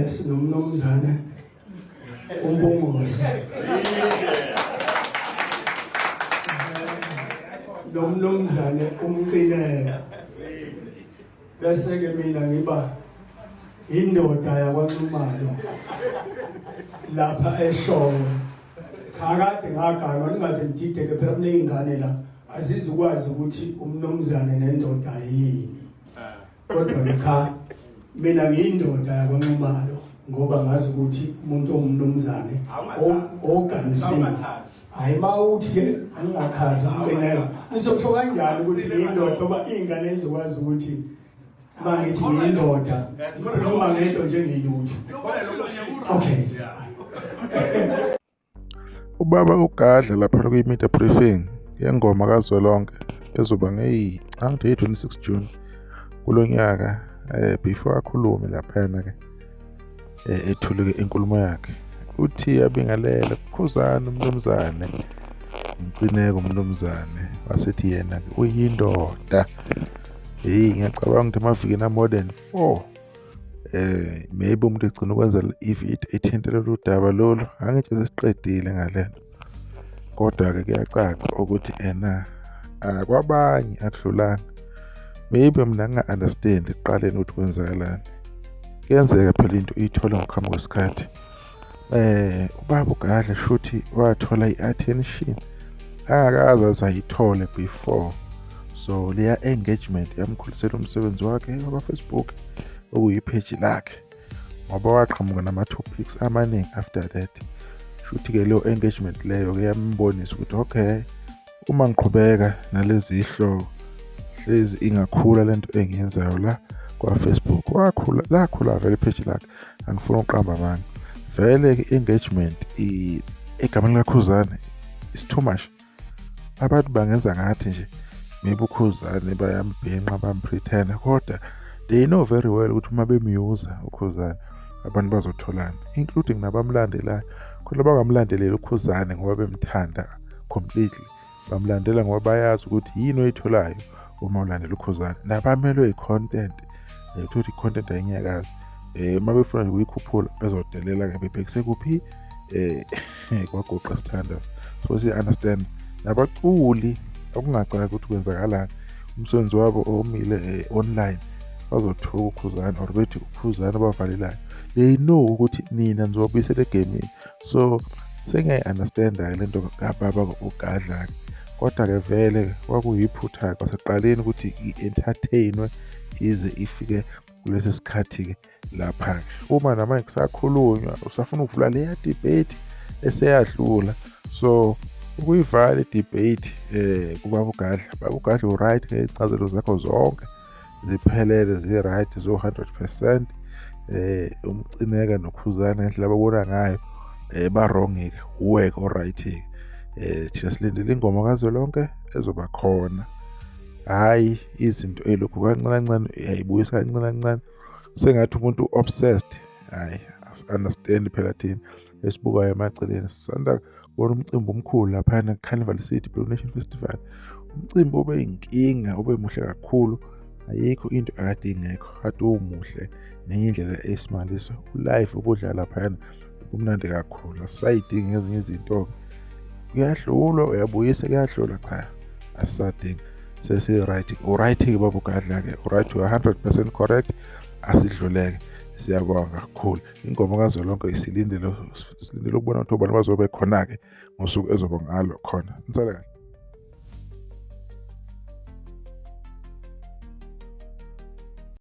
sinomnumzane uMpungose. Nomnumzane umcineke. Bese-ke mina ngiba indoda yakwaNxumalo lapha eShowe. Cha kade ngaganwa ningaze ngidideke phela kuney'ngane la azizukwazi ukuthi umnumzane nendoda yini. Kodwa cha mina ngiyindoda yakwaNxumalo ngoba ngazi ukuthi umuntu ongumnumzane oganisile. Hayi mawuthi-ke angingachazi umcineko. Nizosho kanjani ukuthi ngiyindoda ngoba iy'ngane zizokwazi ukuthi uma ngithi ngiyindoda ngikhuluma ngento njengeyuthu. Okay. Ubaba uGadla lapha kwi-media briefing yengoma kaZwelonke ezoba ngeyi-26 June kulo nyaka before akhulume laphana-ke ethule inkulumo yakhe uthi abingelela kukhuzana umnumzane umcineko umnumzane wasethi yena-ke uyindoda. Ngiyacabanga ukuthi emavikini more than 4 maybe umuntu egcina ukwenza i-video ethintelela udaba lolu angithi sesiqedile ngalento. Kodwa-ke kuyacaca ukuthi kwabanye akudlulanga. Maybe mina nginga-understand ekuqaleni ukuthi kwenzakalani. Kuyenzeka phela into uyithola ngokuhamba kwesikhathi. Ubaba uGadla shuthi wathola i-attention angakaze azayithole before. So leya engagement yamkhulisela umsebenzi wakhe waba-Facebook okuyipage lakhe ngoba waqhamuka nama-topics amaningi after that. Shuthi-ke leyo engagement leyo yambonisa ukuthi okay uma ngiqhubeka nalezi zihloko hlezi ingakhula lento engiyenzayo la kwa-Facebook. Lakhula vele ipage lakhe angifuna uqamba abantu. Vele-ke i-engagement egameni likaKhuzani is too much. Abantu bangenza ngathi nje maybe uKhuzani bayambhenqa bampretenda kodwa they know very well ukuthi uma bemyuza uKhuzani abantu bazotholana including nabamlandelayo. Khona bangamlandeleli uKhuzani ngoba bemthanda completely, bamlandela ngoba bayazi ukuthi yini oyitholayo uma ulandela uKhuzani. Nabamelwe i-content ukuthi i-content ayinyakazi uma befuna nje ukuyikhuphula bezodelela-ke bebhekise kuphi kwaGoqa Standards. So siya-understand nabaculi okungacaki ukuthi kwenzakalani umsebenzi wabo omile online bazothuka uKhuzani or bethi uKhuzani abavalelayo. They know ukuthi nina nizobuyisela egameni. So sengiyayi-understand-ke lento kababa uGadla-ke. Kodwa-ke vele kwakuyiphutha kwasekuqaleni ukuthi i-entertainwe ize ifike kulesi sikhathi-ke lapha-ke. Uma namanje kusakhulunywa usafuna ukuvula leya debate eseyadlula. So ukuyivala i-debate kubaba uGadla. Baba uGadla u-right ngey'ncazelo zakho zonke ziphelele zi-right zo-100%. Umcineka noKhuzani ngendlela ababona ngayo ba-wrong-ke uweke o-right-ke. Thina silindele ingoma kaZwelonke ezoba khona. Hhayi izinto elokhu kancane yayibuyisa kancane sengathi umuntu obsessed. Hhayi understand phela thina esibukayo emaceleni sisanda kubona umcimbi omkhulu laphana Carnival City Blue Nation Festival. Umcimbi ube inkinga ube muhle kakhulu. Ayikho into akade ingekho kade umuhle nenye indlela esimalisa ulive ubudlala laphana umnandi kakhulu. Asayidingi ezinye izinto kuyadlula uyabuyisa kuyadlula cha asadingi sesi-right. U-right-ke baba uGadla-ke u-right 100% correct asidluleke. Siyabonga kakhulu. Ingoma kaZwelonke silindele ukubona ukuthi abantu bazobe khona-ke ngosuku ezoba ngalo khona. Nisale kahle.